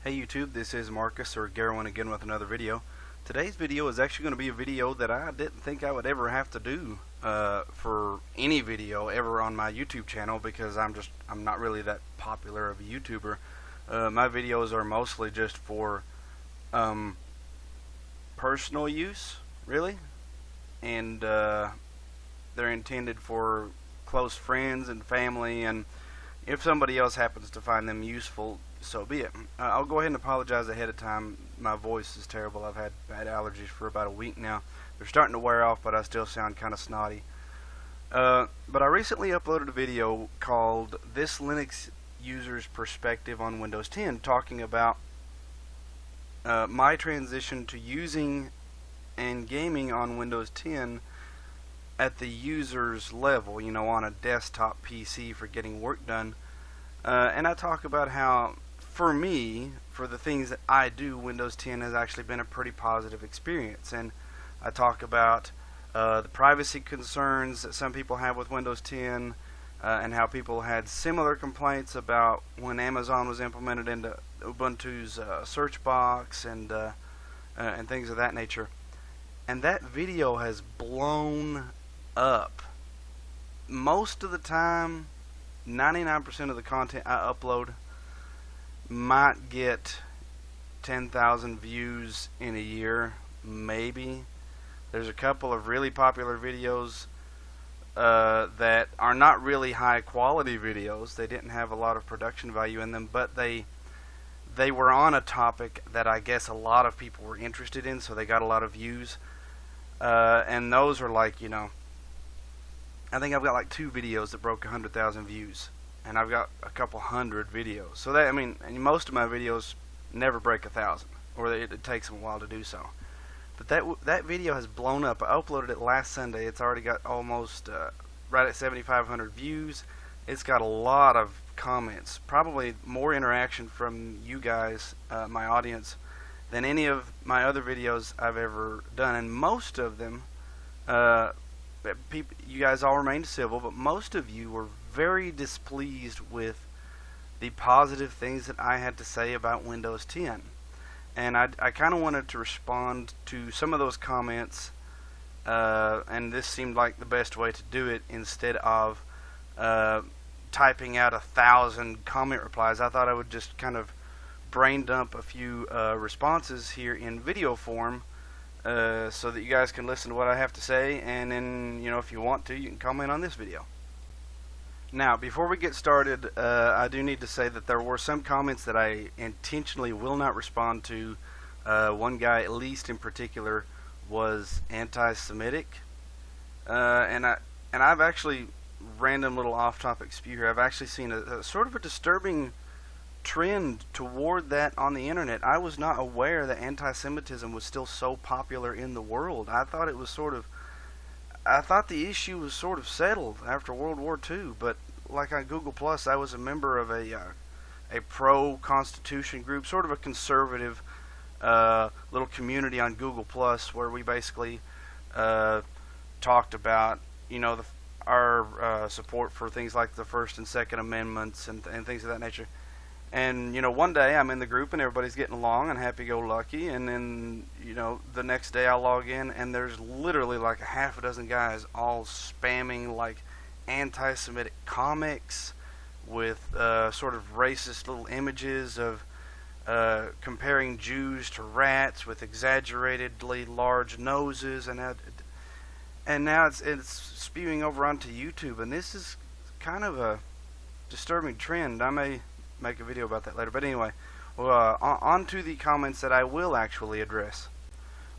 Hey YouTube, this is Marcus or Garwin again with another video. Today's video is actually going to be a video that I didn't think I would ever have to do for any video ever on my YouTube channel, because I'm not really that popular of a YouTuber. My videos are mostly just for personal use, really, and they're intended for close friends and family, and if somebody else happens to find them useful, so be it. I'll go ahead and apologize ahead of time. My voice is terrible. I've had bad allergies for about a week now. They're starting to wear off, but I still sound kind of snotty. But I recently uploaded a video called This Linux User's Perspective on Windows 10, talking about my transition to using and gaming on Windows 10 at the user's level, you know, on a desktop PC for getting work done. And I talk about how, for me, for the things that I do, Windows 10 has actually been a pretty positive experience. And I talk about the privacy concerns that some people have with Windows 10, and how people had similar complaints about when Amazon was implemented into Ubuntu's search box and things of that nature. And that video has blown up. Most of the time, 99% of the content I upload might get 10,000 views in a year, maybe. There's a couple of really popular videos that are not really high quality videos. They didn't have a lot of production value in them, but they were on a topic that I guess a lot of people were interested in, so they got a lot of views. And those are like, you know, I think I've got like 2 videos that broke 100,000 views, and I've got a couple hundred videos. So that, I mean, and most of my videos never break 1,000, or it takes them a while to do so. But that video has blown up. I uploaded it last Sunday. It's already got almost right at 7,500 views. It's got a lot of comments, probably more interaction from you guys, my audience, than any of my other videos I've ever done. And most of them, you guys all remained civil, but most of you were very displeased with the positive things that I had to say about Windows 10. And I kind of wanted to respond to some of those comments, and this seemed like the best way to do it. Instead of typing out 1,000 comment replies, I thought I would just kind of brain dump a few responses here in video form, so that you guys can listen to what I have to say, and then, you know, if you want to, you can comment on this video. Now, before we get started, I do need to say that there were some comments that I intentionally will not respond to. One guy, at least in particular, was anti-Semitic, and I've actually, random little off-topic spew here, I've actually seen a sort of a disturbing trend toward that on the internet. I was not aware that anti-Semitism was still so popular in the world. I thought the issue was sort of settled after World War II, but like on Google Plus, I was a member of a pro-Constitution group, sort of a conservative little community on Google Plus, where we basically talked about, you know, our support for things like the First and Second Amendments and things of that nature. And, you know, one day I'm in the group and everybody's getting along and happy-go-lucky, and then, you know, the next day I log in and there's literally like a half a dozen guys all spamming like anti-Semitic comics with sort of racist little images of comparing Jews to rats with exaggeratedly large noses, and now it's spewing over onto YouTube, and this is kind of a disturbing trend. I may make a video about that later, but anyway, on to the comments that I will actually address.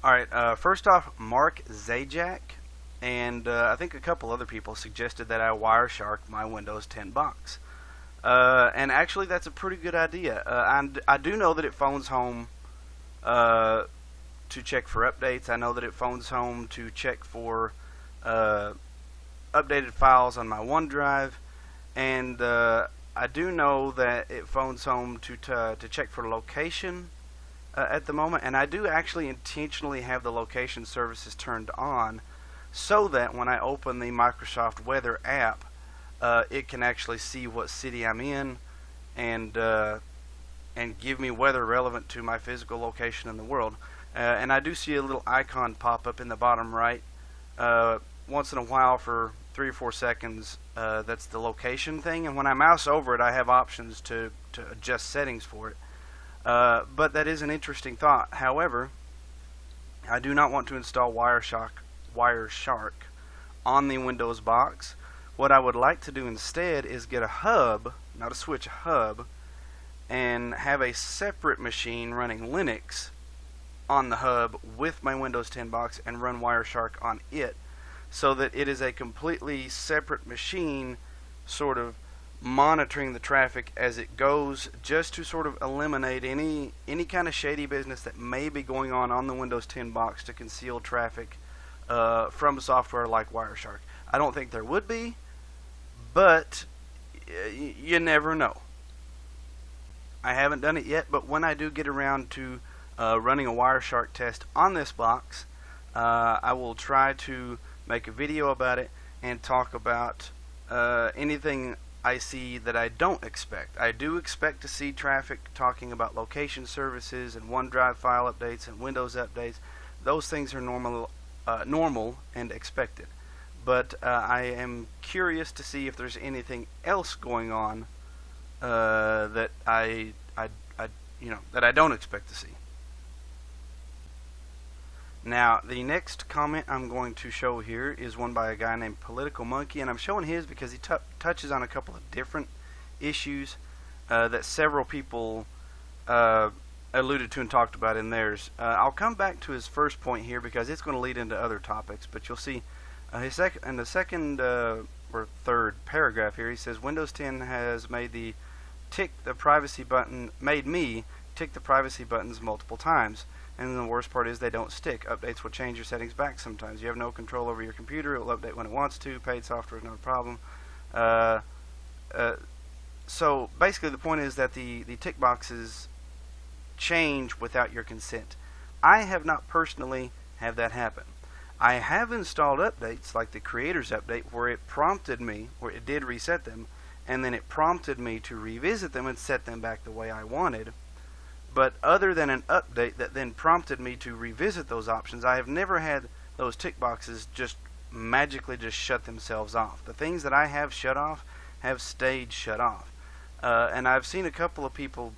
Alright, first off, Mark Zajac and I think a couple other people suggested that I Wireshark my Windows 10 box, and actually that's a pretty good idea. I do know that it phones home to check for updates. I know that it phones home to check for updated files on my OneDrive, and I do know that it phones home to check for location at the moment, and I do actually intentionally have the location services turned on so that when I open the Microsoft Weather app, it can actually see what city I'm in, and and give me weather relevant to my physical location in the world. And I do see a little icon pop up in the bottom right once in a while for 3 or 4 seconds. That's the location thing, and when I mouse over it I have options to adjust settings for it. But that is an interesting thought. However, I do not want to install Wireshark on the Windows box. What I would like to do instead is get a hub, not a switch, a hub, and have a separate machine running Linux on the hub with my Windows 10 box and run Wireshark on it, so that it is a completely separate machine sort of monitoring the traffic as it goes, just to sort of eliminate any kind of shady business that may be going on the Windows 10 box to conceal traffic from software like Wireshark. I don't think there would be, but you never know. I haven't done it yet, but when I do get around to running a Wireshark test on this box, I will try to make a video about it and talk about anything I see that I don't expect. I do expect to see traffic talking about location services and OneDrive file updates and Windows updates. Those things are normal and expected. But I am curious to see if there's anything else going on that I don't expect to see. Now, the next comment I'm going to show here is one by a guy named Political Monkey, and I'm showing his because he touches on a couple of different issues that several people alluded to and talked about in theirs. I'll come back to his first point here because it's going to lead into other topics, but you'll see in the second or third paragraph here, he says Windows 10 has made me tick the privacy buttons multiple times. And the worst part is they don't stick. Updates will change your settings back sometimes. You have no control over your computer. It will update when it wants to. Paid software is not a problem. So basically the point is that the tick boxes change without your consent. I have not personally had that happen. I have installed updates like the Creators Update where it prompted me, or it did reset them, and then it prompted me to revisit them and set them back the way I wanted. But other than an update that then prompted me to revisit those options, I have never had those tick boxes just magically just shut themselves off. The things that I have shut off have stayed shut off. And I've seen a couple of people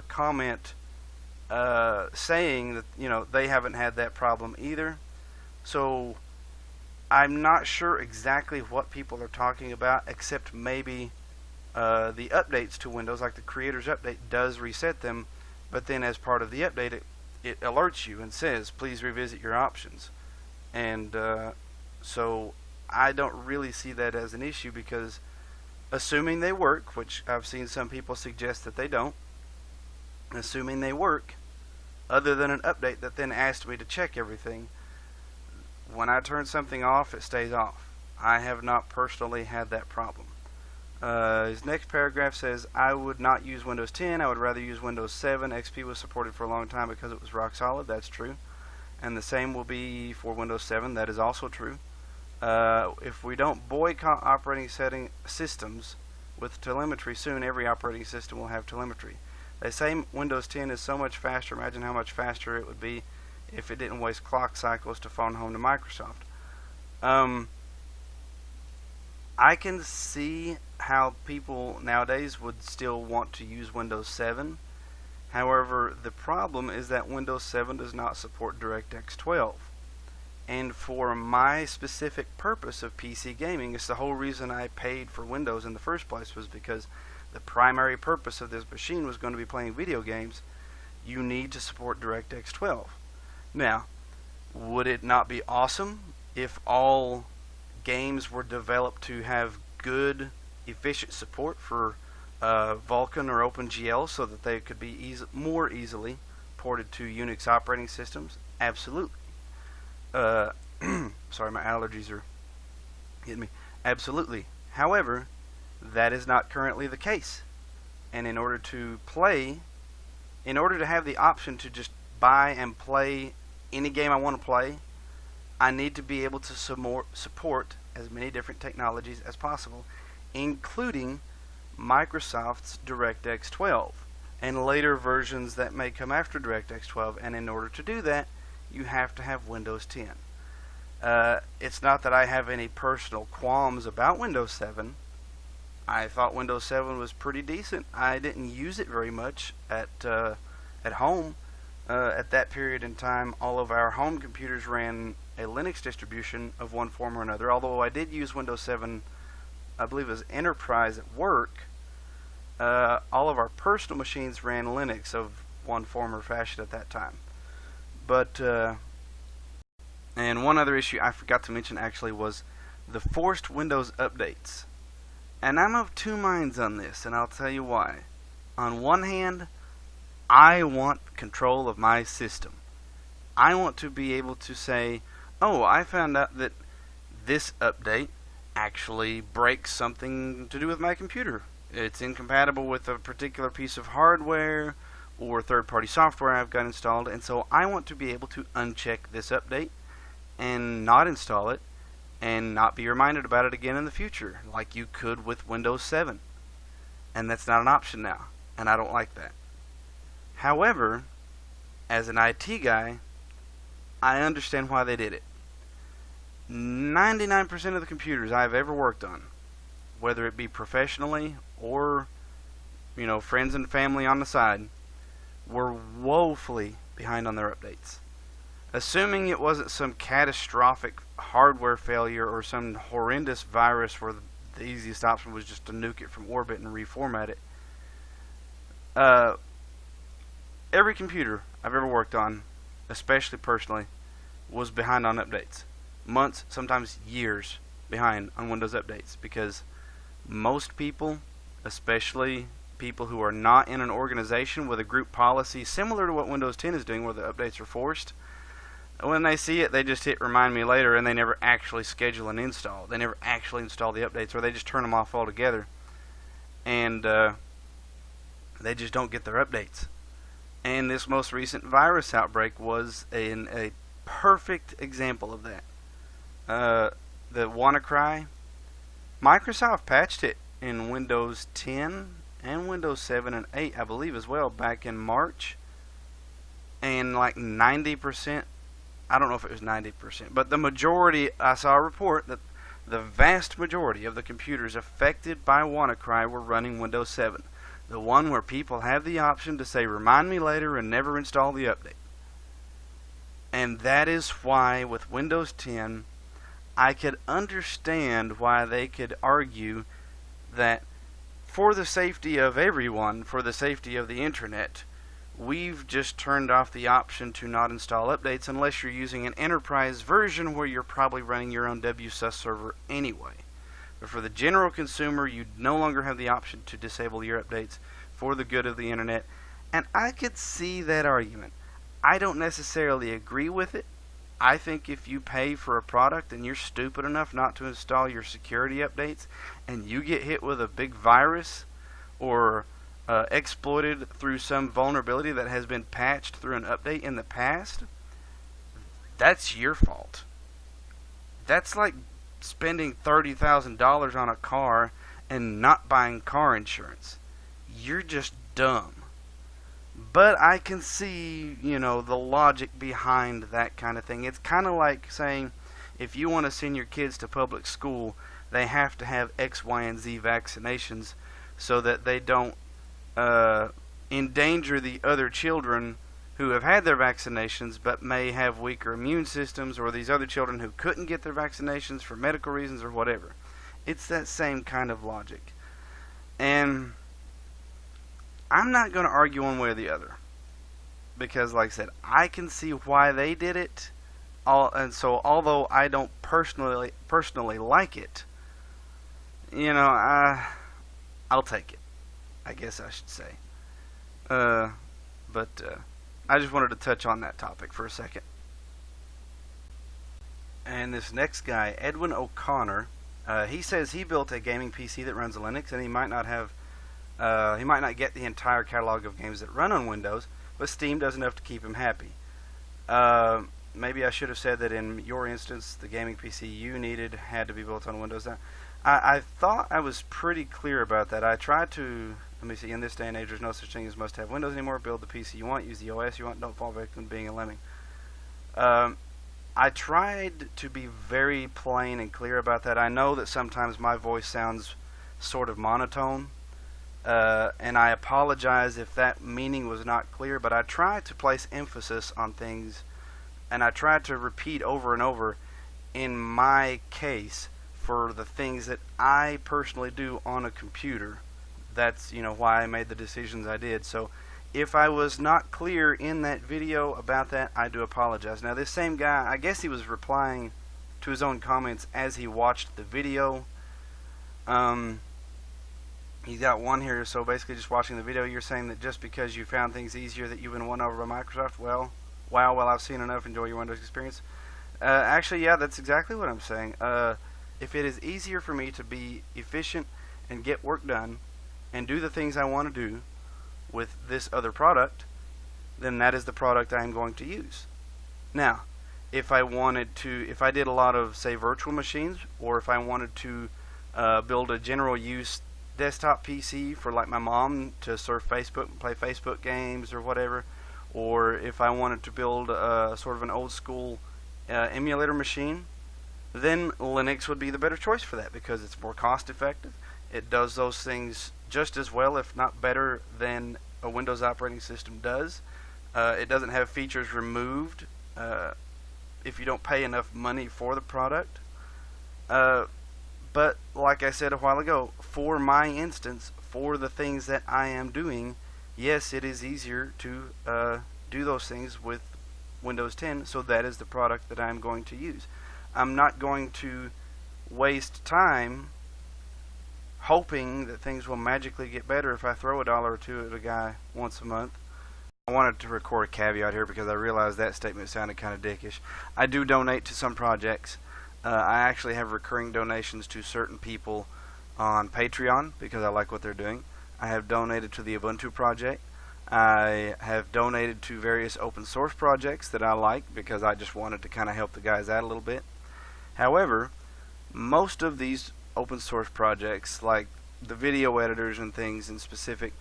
comment saying that they haven't had that problem either. So I'm not sure exactly what people are talking about, except maybe the updates to Windows, like the Creators Update, does reset them. But then as part of the update, it alerts you and says, please revisit your options. And so I don't really see that as an issue, because assuming they work, which I've seen some people suggest that they don't, assuming they work, other than an update that then asked me to check everything, when I turn something off, it stays off. I have not personally had that problem. His next paragraph says, I would not use Windows 10, I would rather use Windows 7. XP was supported for a long time because it was rock solid. That's true. And the same will be for Windows 7. That is also true. If we don't boycott operating systems with telemetry soon, every operating system will have telemetry. They say Windows 10 is so much faster. Imagine how much faster it would be if it didn't waste clock cycles to phone home to Microsoft. I can see how people nowadays would still want to use Windows 7. However, the problem is that Windows 7 does not support DirectX 12. And for my specific purpose of PC gaming, it's the whole reason I paid for Windows in the first place, was because the primary purpose of this machine was going to be playing video games. You need to support DirectX 12. Now, would it not be awesome if all games were developed to have good, efficient support for Vulkan or OpenGL, so that they could be more easily ported to Unix operating systems? Absolutely. Sorry, my allergies are hitting me. Absolutely. However, that is not currently the case. And in order to have the option to just buy and play any game I want to play, I need to be able to support as many different technologies as possible, including Microsoft's DirectX 12. and later versions that may come after DirectX 12, and in order to do that, you have to have Windows 10. It's not that I have any personal qualms about Windows 7. I thought Windows 7 was pretty decent. I didn't use it very much at home. At that period in time, all of our home computers ran a Linux distribution of one form or another, although I did use Windows 7, I believe it was Enterprise at work. All of our personal machines ran Linux of one form or fashion at that time. But, and one other issue I forgot to mention actually was the forced Windows updates. And I'm of two minds on this, and I'll tell you why. On one hand, I want control of my system. I want to be able to say, oh, I found out that this update actually breaks something to do with my computer. It's incompatible with a particular piece of hardware or third-party software I've got installed, and so I want to be able to uncheck this update and not install it and not be reminded about it again in the future, like you could with Windows 7. And that's not an option now, and I don't like that. However, as an IT guy, I understand why they did it. 99% of the computers I've ever worked on, whether it be professionally or, friends and family on the side, were woefully behind on their updates. Assuming it wasn't some catastrophic hardware failure or some horrendous virus where the easiest option was just to nuke it from orbit and reformat it. Every computer I've ever worked on, especially personally, was behind on updates. Months, sometimes years behind on Windows updates, because most people, especially people who are not in an organization with a group policy similar to what Windows 10 is doing where the updates are forced, when they see it, they just hit remind me later, and they never actually schedule an install. They never actually install the updates, or they just turn them off altogether. And they just don't get their updates. And this most recent virus outbreak was a perfect example of that. The WannaCry, Microsoft patched it in Windows 10 and Windows 7 and 8, I believe, as well, back in March. And like 90%, I don't know if it was 90%, but the majority, I saw a report that the vast majority of the computers affected by WannaCry were running Windows 7. The one where people have the option to say, remind me later, and never install the update. And that is why with Windows 10, I could understand why they could argue that for the safety of everyone, for the safety of the internet, we've just turned off the option to not install updates unless you're using an enterprise version where you're probably running your own WSUS server anyway. But for the general consumer, you no longer have the option to disable your updates for the good of the internet. And I could see that argument. I don't necessarily agree with it. I think if you pay for a product and you're stupid enough not to install your security updates and you get hit with a big virus or exploited through some vulnerability that has been patched through an update in the past, that's your fault. That's like spending $30,000 on a car and not buying car insurance. You're just dumb. But I can see, the logic behind that kind of thing. It's kind of like saying if you want to send your kids to public school, they have to have X, Y, and Z vaccinations so that they don't endanger the other children who have had their vaccinations but may have weaker immune systems, or these other children who couldn't get their vaccinations for medical reasons or whatever. It's that same kind of logic. And I'm not going to argue one way or the other, because like I said, I can see why they did it, and so although I don't personally like it, I'll take it, I guess I should say. But I just wanted to touch on that topic for a second. And this next guy, Edwin O'Connor, he says he built a gaming PC that runs Linux, and he might not get the entire catalog of games that run on Windows, but Steam does enough to keep him happy. Maybe I should have said that in your instance, the gaming PC you needed had to be built on Windows. I thought I was pretty clear about that. I tried to Let me see. In this day and age, there's no such thing as must-have Windows anymore. Build the PC you want. Use the OS you want. Don't fall victim to being a lemming. I tried to be very plain and clear about that. I know that sometimes my voice sounds sort of monotone, and I apologize if that meaning was not clear, but I tried to place emphasis on things, and I tried to repeat over and over in my case for the things that I personally do on a computer. That's, why I made the decisions I did. So if I was not clear in that video about that, I do apologize. Now, this same guy, I guess he was replying to his own comments as he watched the video. He's got one here, so basically just watching the video, you're saying that just because you found things easier that you've been won over by Microsoft? Well, I've seen enough. Enjoy your Windows experience. Actually, yeah, that's exactly what I'm saying. If it is easier for me to be efficient and get work done and do the things I want to do with this other product, then that is the product I am going to use. Now, if I did a lot of, say, virtual machines, or if I wanted to build a general use desktop PC for like my mom to surf Facebook and play Facebook games or whatever, or if I wanted to build sort of an old school emulator machine, then Linux would be the better choice for that because it's more cost effective. It does those things just as well, if not better, than a Windows operating system does. It doesn't have features removed if you don't pay enough money for the product. But like I said a while ago, for my instance, for the things that I am doing, yes, it is easier to do those things with Windows 10, so that is the product that I'm going to use. I'm not going to waste time hoping that things will magically get better if I throw $1 or $2 at a guy once a month. I wanted to record a caveat here because I realized that statement sounded kind of dickish. I do donate to some projects. I actually have recurring donations to certain people on Patreon because I like what they're doing. I have donated to the Ubuntu project. I have donated to various open source projects that I like because I just wanted to kind of help the guys out a little bit. However, most of these open source projects, like the video editors and things in specific,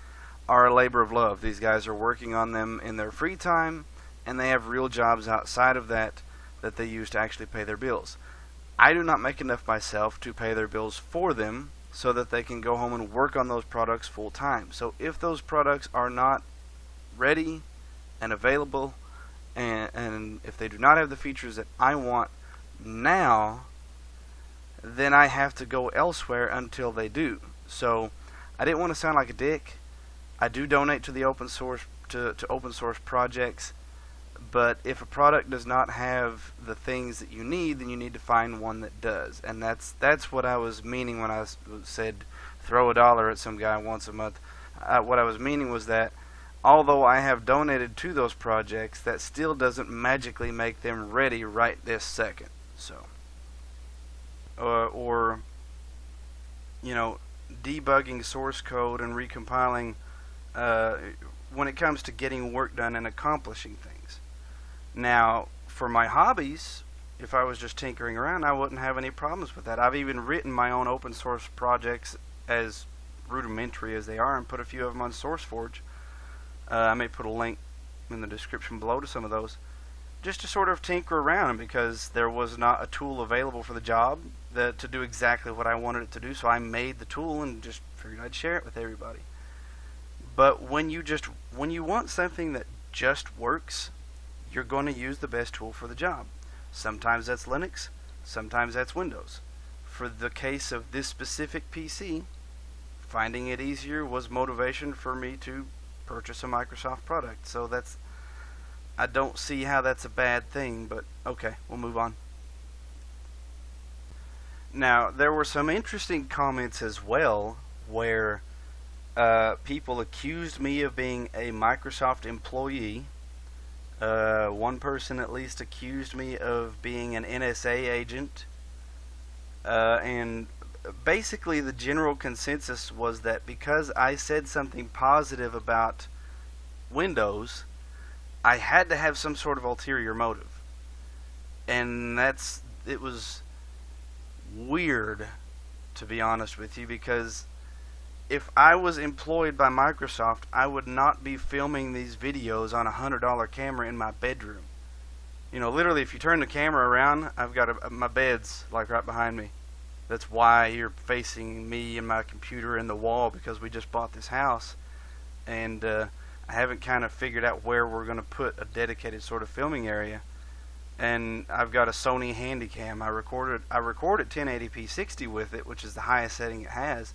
are a labor of love. These guys are working on them in their free time, and they have real jobs outside of that that they use to actually pay their bills. I do not make enough myself to pay their bills for them so that they can go home and work on those products full time. So if those products are not ready and available, and if they do not have the features that I want now, then I have to go elsewhere until they do. So I didn't want to sound like a dick. I do donate to the open source to open source projects, but if a product does not have the things that you need, then you need to find one that does. And that's what I was meaning when I said throw $1 at some guy once a month. What I was meaning was that although I have donated to those projects, that still doesn't magically make them ready right this second. So, or debugging source code and recompiling when it comes to getting work done and accomplishing things. Now, for my hobbies, if I was just tinkering around, I wouldn't have any problems with that. I've even written my own open source projects, as rudimentary as they are, and put a few of them on SourceForge. I may put a link in the description below to some of those, just to sort of tinker around, because there was not a tool available for the job to do exactly what I wanted it to do, so I made the tool and just figured I'd share it with everybody. But when you want something that just works, you're going to use the best tool for the job. Sometimes that's Linux, sometimes that's Windows. For the case of this specific PC, finding it easier was motivation for me to purchase a Microsoft product. So I don't see how that's a bad thing, but okay, we'll move on. Now, there were some interesting comments as well where people accused me of being a Microsoft employee. One person at least accused me of being an NSA agent, and basically the general consensus was that because I said something positive about Windows, I had to have some sort of ulterior motive. And it was weird, to be honest with you, because if I was employed by Microsoft, I would not be filming these videos on a $100 camera in my bedroom. You know, literally, if you turn the camera around, I've got my bed's like right behind me. That's why you're facing me and my computer in the wall, because we just bought this house, and I haven't kind of figured out where we're going to put a dedicated sort of filming area. And I've got a Sony Handycam. I recorded 1080p 60 with it, which is the highest setting it has,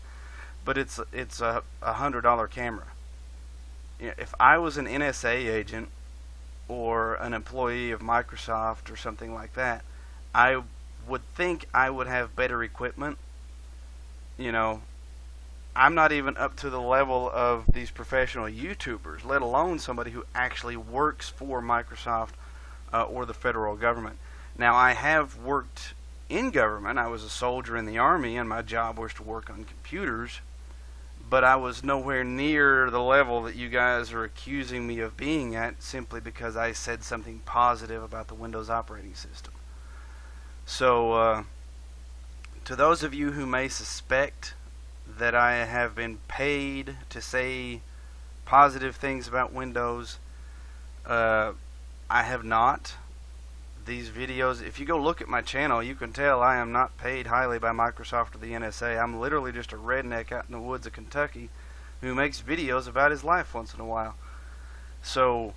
but it's a $100 camera. You know, if I was an NSA agent or an employee of Microsoft or something like that, I would think I would have better equipment. You know, I'm not even up to the level of these professional YouTubers, let alone somebody who actually works for Microsoft or the federal government. Now, I have worked in government. I was a soldier in the Army, and my job was to work on computers, but I was nowhere near the level that you guys are accusing me of being at simply because I said something positive about the Windows operating system. So, to those of you who may suspect that I have been paid to say positive things about Windows, I have not. These videos, if you go look at my channel, you can tell I am not paid highly by Microsoft or the NSA. I'm literally just a redneck out in the woods of Kentucky who makes videos about his life once in a while. So,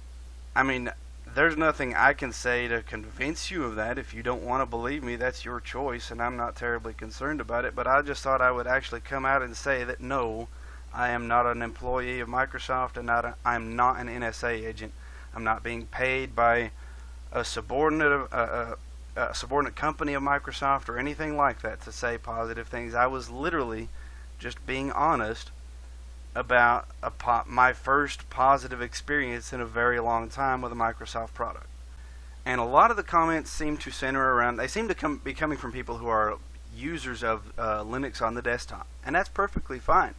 I mean, there's nothing I can say to convince you of that. If you don't want to believe me, that's your choice, and I'm not terribly concerned about it. But I just thought I would actually come out and say that no, I am not an employee of Microsoft, and I'm not an NSA agent. I'm not being paid by a subordinate company of Microsoft or anything like that to say positive things. I was literally just being honest about my first positive experience in a very long time with a Microsoft product. And a lot of the comments seem to center around, they seem to be coming from people who are users of Linux on the desktop, and that's perfectly fine.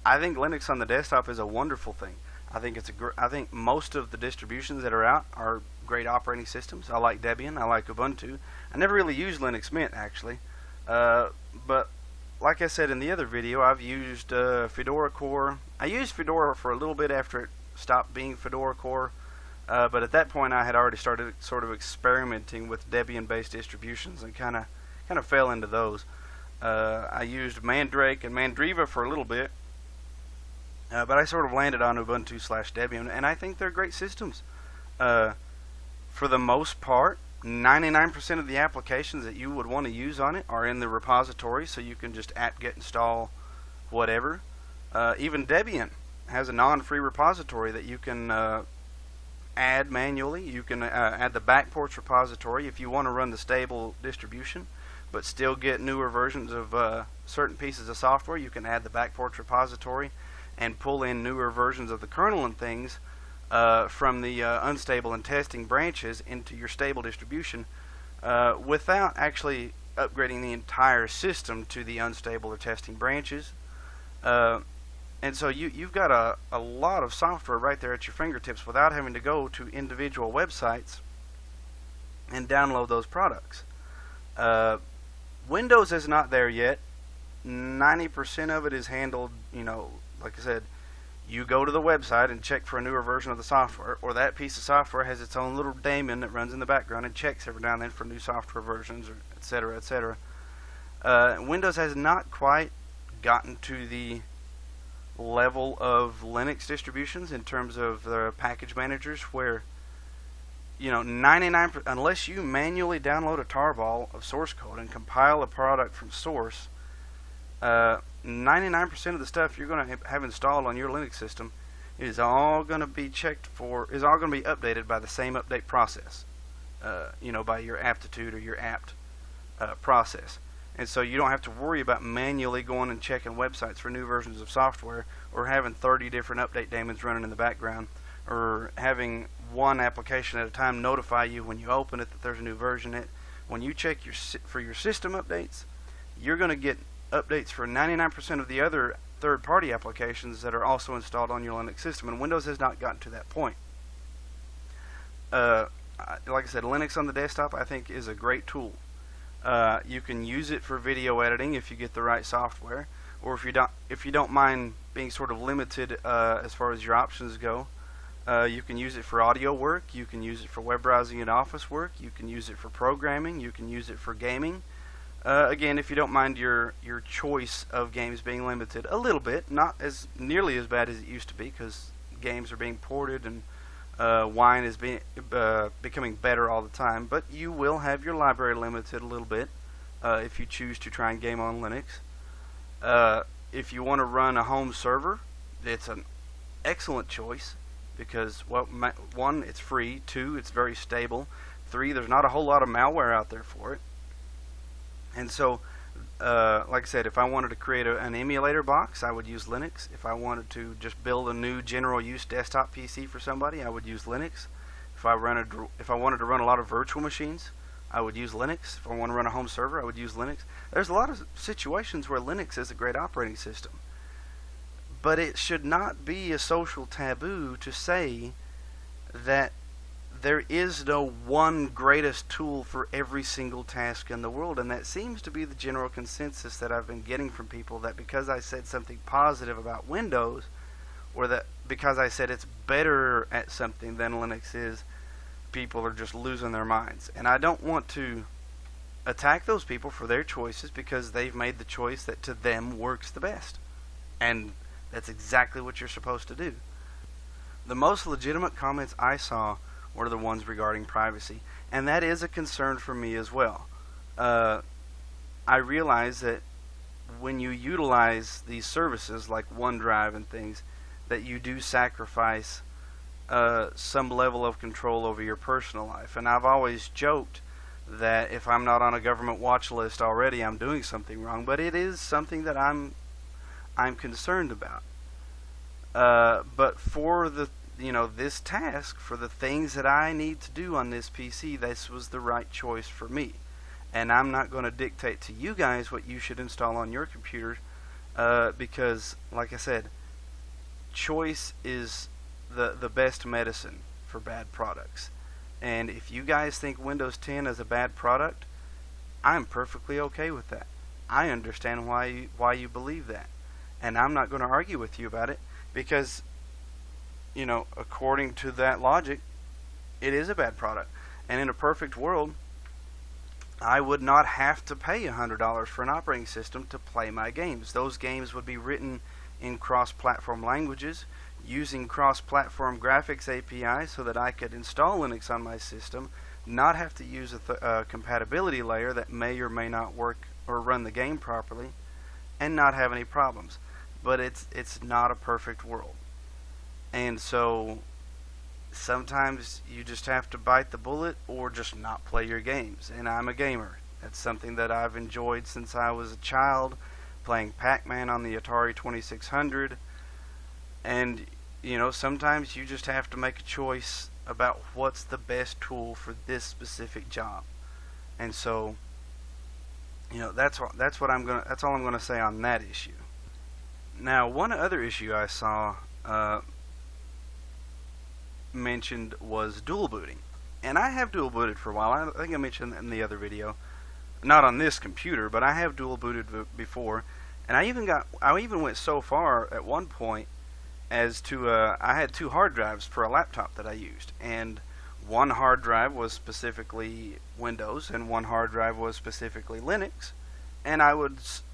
I think Linux on the desktop is a wonderful thing. I think most of the distributions that are out are great operating systems. I like Debian. I like Ubuntu. I never really used Linux Mint, actually. But like I said in the other video, I've used Fedora Core. I used Fedora for a little bit after it stopped being Fedora Core. But at that point, I had already started sort of experimenting with Debian-based distributions and kind of fell into those. I used Mandrake and Mandriva for a little bit. But I sort of landed on Ubuntu/Debian, and I think they're great systems. For the most part, 99% of the applications that you would want to use on it are in the repository, so you can just apt-get install whatever. Even Debian has a non-free repository that you can add manually. You can add the backports repository if you want to run the stable distribution, but still get newer versions of certain pieces of software. You can add the backports repository and pull in newer versions of the kernel and things from the unstable and testing branches into your stable distribution without actually upgrading the entire system to the unstable or testing branches. And so you've got a lot of software right there at your fingertips without having to go to individual websites and download those products. Windows is not there yet. 90% of it is handled, you know, like I said, you go to the website and check for a newer version of the software, or that piece of software has its own little daemon that runs in the background and checks every now and then for new software versions, or etc., etc. Windows has not quite gotten to the level of Linux distributions in terms of the package managers, where, you know, 99%, unless you manually download a tarball of source code and compile a product from source, 99% of the stuff you're going to have installed on your Linux system is all going to be updated by the same update process, you know, by your aptitude or your apt process. And so you don't have to worry about manually going and checking websites for new versions of software, or having 30 different update daemons running in the background, or having one application at a time notify you when you open it that there's a new version in it. When you check for your system updates, you're going to get updates for 99% of the other third-party applications that are also installed on your Linux system, and Windows has not gotten to that point. Like I said, Linux on the desktop I think is a great tool. You can use it for video editing if you get the right software, or if you don't mind being sort of limited as far as your options go. You can use it for audio work, you can use it for web browsing and office work, you can use it for programming, you can use it for gaming. Again, if you don't mind your choice of games being limited a little bit, not as nearly as bad as it used to be, because games are being ported and wine is becoming better all the time, but you will have your library limited a little bit if you choose to try and game on Linux. If you want to run a home server, it's an excellent choice because, well, one, it's free, two, it's very stable, three, there's not a whole lot of malware out there for it. And so, like I said, if I wanted to create an emulator box, I would use Linux. If I wanted to just build a new general use desktop PC for somebody, I would use Linux. If I wanted to run a lot of virtual machines, I would use Linux. If I want to run a home server, I would use Linux. There's a lot of situations where Linux is a great operating system. But it should not be a social taboo to say that there is no one greatest tool for every single task in the world, and that seems to be the general consensus that I've been getting from people, that because I said something positive about Windows, or that because I said it's better at something than Linux is, people are just losing their minds. And I don't want to attack those people for their choices, because they've made the choice that to them works the best. And that's exactly what you're supposed to do. The most legitimate comments I saw were the ones regarding privacy, and that is a concern for me as well. I realize that when you utilize these services like OneDrive and things, that you do sacrifice some level of control over your personal life. And I've always joked that if I'm not on a government watch list already, I'm doing something wrong, but it is something that I'm concerned about. But for this task, for the things that I need to do on this PC, this was the right choice for me. And I'm not going to dictate to you guys what you should install on your computer, because, like I said, choice is the best medicine for bad products. And if you guys think Windows 10 is a bad product, I'm perfectly okay with that. I understand why you believe that. And I'm not going to argue with you about it, because according to that logic, it is a bad product. And in a perfect world, I would not have to pay $100 for an operating system to play my games. Those games would be written in cross-platform languages, using cross-platform graphics API, so that I could install Linux on my system, not have to use a compatibility layer that may or may not work or run the game properly, and not have any problems. But it's not a perfect world. And so sometimes you just have to bite the bullet or just not play your games. And I'm a gamer. That's something that I've enjoyed since I was a child, playing Pac-Man on the Atari 2600. And sometimes you just have to make a choice about what's the best tool for this specific job. And so that's all I'm going to say on that issue. Now, one other issue I saw mentioned was dual booting, and I have dual booted for a while. I think I mentioned that in the other video, not on this computer, but I have dual booted before. And I even went so far at one point as to I had two hard drives for a laptop that I used, and one hard drive was specifically Windows and one hard drive was specifically Linux. And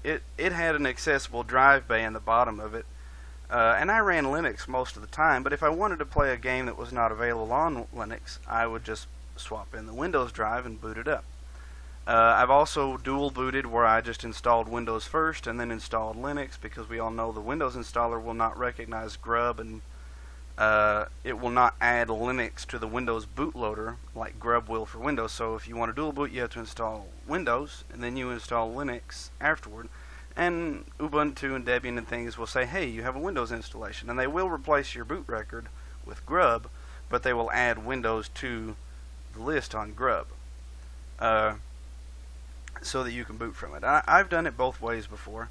it had an accessible drive bay in the bottom of it, and I ran Linux most of the time. But if I wanted to play a game that was not available on Linux, I would just swap in the Windows drive and boot it up. I've also dual booted, where I just installed Windows first and then installed Linux, because we all know the Windows installer will not recognize grub, and it will not add Linux to the Windows bootloader like grub will for Windows. So if you want to dual boot, you have to install Windows and then you install Linux afterward. And Ubuntu and Debian and things will say, hey, you have a Windows installation, and they will replace your boot record with grub, but they will add Windows to the list on grub, so that you can boot from it. I've done it both ways before,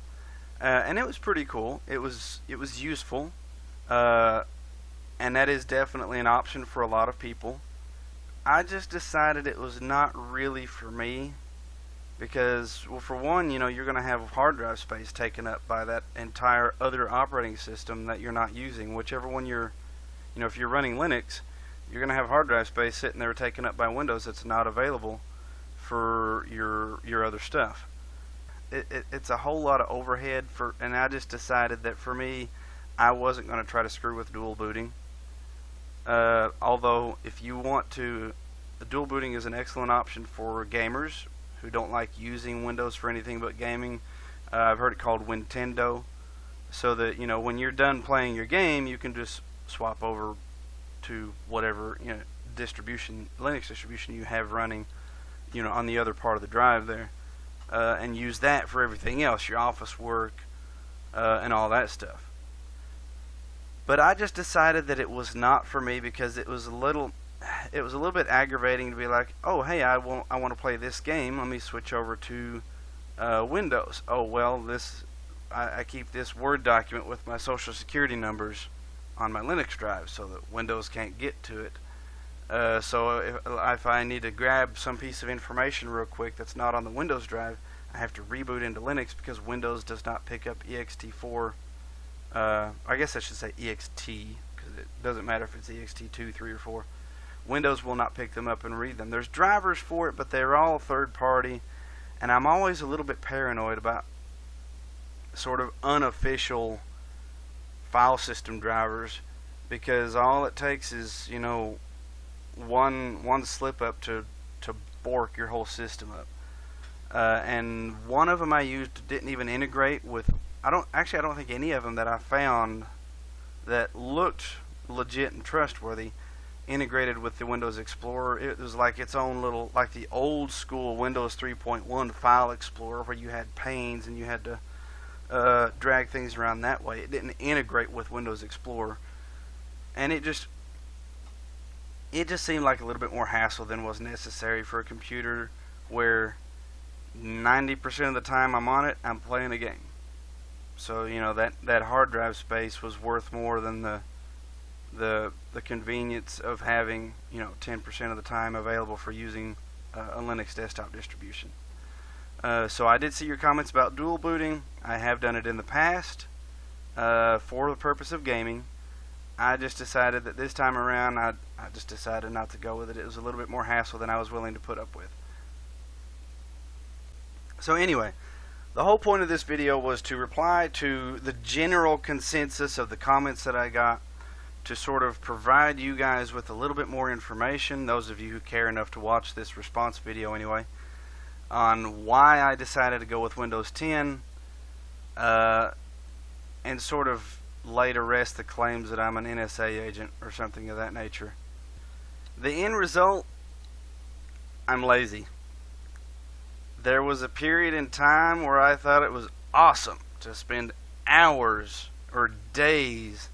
and it was pretty cool. It was useful. And that is definitely an option for a lot of people. I just decided it was not really for me, because, well, for one, you're going to have hard drive space taken up by that entire other operating system that you're not using. Whichever one if you're running Linux, you're going to have hard drive space sitting there taken up by Windows that's not available for your other stuff. It's a whole lot of overhead and I just decided that for me, I wasn't going to try to screw with dual booting. Although, if you want to, the dual booting is an excellent option for gamers who don't like using Windows for anything but gaming. I've heard it called Wintendo, so that when you're done playing your game, you can just swap over to whatever Linux distribution you have running, on the other part of the drive there, and use that for everything else, your office work, and all that stuff. But I just decided that it was not for me because it was a little bit aggravating to be like, oh hey, I want to play this game. Let me switch over to Windows. Oh well, I keep this Word document with my social security numbers on my Linux drive so that Windows can't get to it. So if I need to grab some piece of information real quick that's not on the Windows drive, I have to reboot into Linux because Windows does not pick up ext4. I guess I should say ext, because it doesn't matter if it's ext2, 3, or 4. Windows will not pick them up and read them. There's drivers for it, but they're all third party, and I'm always a little bit paranoid about sort of unofficial file system drivers, because all it takes is one slip up to bork your whole system up. And one of them I used didn't even integrate with. I don't think any of them that I found that looked legit and trustworthy integrated with the Windows Explorer. It was like its own little, like the old school Windows 3.1 file explorer where you had panes and you had to drag things around that way. It didn't integrate with Windows Explorer, and it just seemed like a little bit more hassle than was necessary for a computer where 90% of the time I'm on it, I'm playing a game. So that hard drive space was worth more than the convenience of having 10% of the time available for using a Linux desktop distribution. So I did see your comments about dual booting. I have done it in the past for the purpose of gaming. I just decided that this time around I just decided not to go with it. It was a little bit more hassle than I was willing to put up with. So anyway, the whole point of this video was to reply to the general consensus of the comments that I got, to sort of provide you guys with a little bit more information, those of you who care enough to watch this response video anyway, on why I decided to go with Windows 10, and sort of lay to rest the claims that I'm an NSA agent or something of that nature. The end result, I'm lazy. There was a period in time where I thought it was awesome to spend hours or days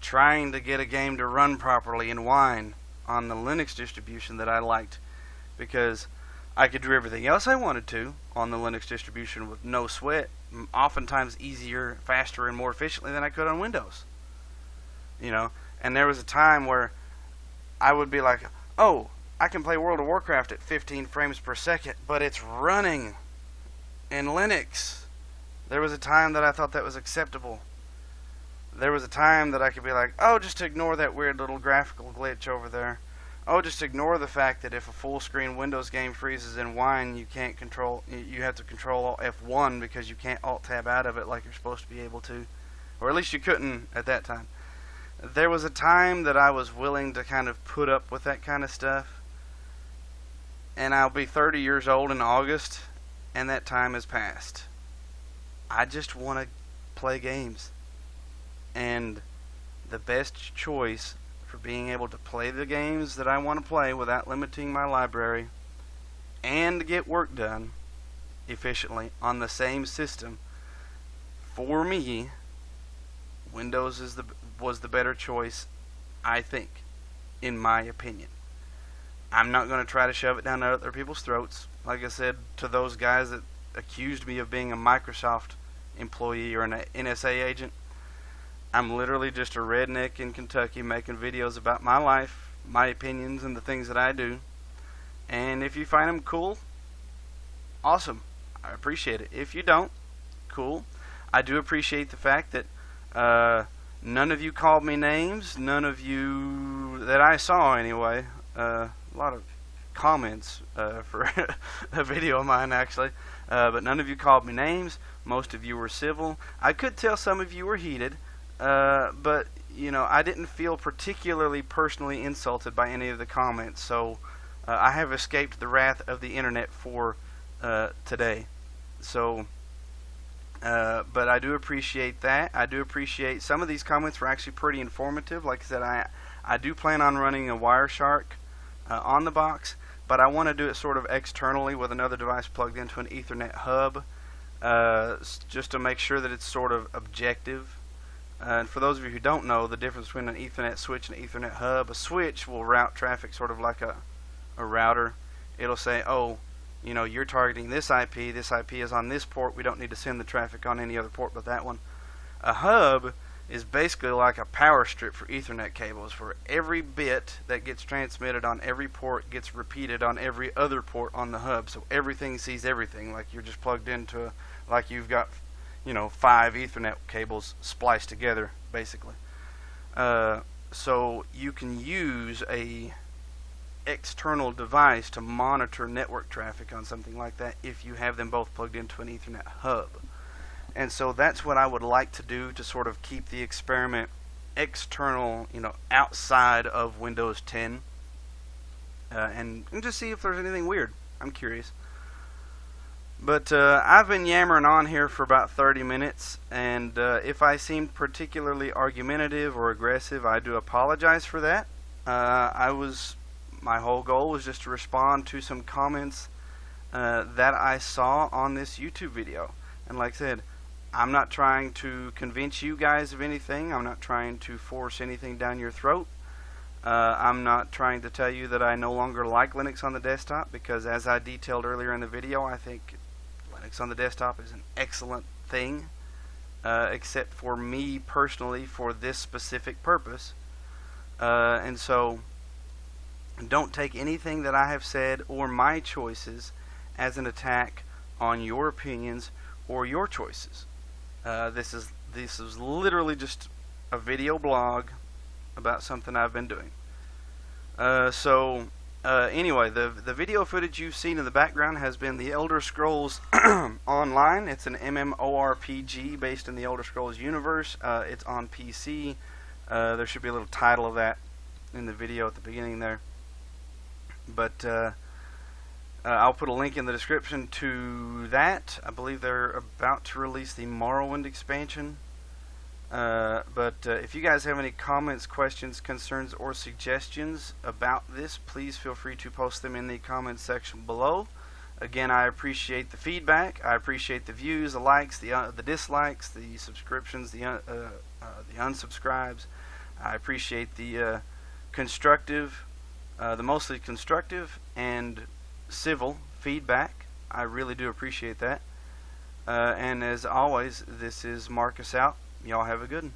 trying to get a game to run properly and whine on the Linux distribution that I liked, because I could do everything else I wanted to on the Linux distribution with no sweat, oftentimes easier, faster, and more efficiently than I could on Windows. And there was a time where I would be like, oh, I can play World of Warcraft at 15 frames per second, but it's running in Linux. There was a time that I thought that was acceptable. There was a time that I could be like, oh, just ignore that weird little graphical glitch over there. Oh, just ignore the fact that if a full screen Windows game freezes in Wine, you can't control, you have to control F1 because you can't Alt Tab out of it like you're supposed to be able to. Or at least you couldn't at that time. There was a time that I was willing to kind of put up with that kind of stuff. And I'll be 30 years old in August, and that time has passed. I just want to play games. And the best choice for being able to play the games that I want to play without limiting my library and get work done efficiently on the same system, for me, Windows was the better choice, I think, in my opinion. I'm not going to try to shove it down other people's throats. Like I said, to those guys that accused me of being a Microsoft employee or an NSA agent, I'm literally just a redneck in Kentucky making videos about my life, my opinions, and the things that I do. And if you find them cool, awesome. I appreciate it. If you don't, cool. I do appreciate the fact that none of you called me names. None of you that I saw anyway. A lot of comments for a video of mine actually, but none of you called me names. Most of you were civil. I could tell some of you were heated, but you know, I didn't feel particularly personally insulted by any of the comments, so I have escaped the wrath of the internet for today. So but I do appreciate that. I do appreciate some of these comments were actually pretty informative. Like I said, I do plan on running a Wireshark on the box, but I want to do it sort of externally with another device plugged into an Ethernet hub, just to make sure that it's sort of objective. And for those of you who don't know the difference between an Ethernet switch and an Ethernet hub, a switch will route traffic sort of like a router. It'll say, oh, you know, you're targeting this IP is on this port, we don't need to send the traffic on any other port but that one. A hub is basically like a power strip for Ethernet cables, where every bit that gets transmitted on every port gets repeated on every other port on the hub, so everything sees everything, like you're just plugged into like you've got, you know, 5 Ethernet cables spliced together basically. So you can use a external device to monitor network traffic on something like that if you have them both plugged into an Ethernet hub. And so that's what I would like to do to sort of keep the experiment external, you know, outside of Windows 10, and just see if there's anything weird. I'm curious. But I've been yammering on here for about 30 minutes, and if I seemed particularly argumentative or aggressive, I do apologize for that. My whole goal was just to respond to some comments that I saw on this YouTube video. And like I said, I'm not trying to convince you guys of anything. I'm not trying to force anything down your throat. I'm not trying to tell you that I no longer like Linux on the desktop, because as I detailed earlier in the video, I think Linux on the desktop is an excellent thing, except for me personally for this specific purpose. And so don't take anything that I have said or my choices as an attack on your opinions or your choices. This is literally just a video blog about something I've been doing. Anyway, the video footage you've seen in the background has been the Elder Scrolls Online. It's an MMORPG based in the Elder Scrolls universe. It's on PC. There should be a little title of that in the video at the beginning there. But I'll put a link in the description to that. I believe they're about to release the Morrowind expansion. But if you guys have any comments, questions, concerns, or suggestions about this, please feel free to post them in the comments section below. Again, I appreciate the feedback. I appreciate the views, the likes, the dislikes, the subscriptions, the unsubscribes. I appreciate the constructive, the mostly constructive and civil feedback. I really do appreciate that. And as always, this is Marcus out. Y'all have a good one.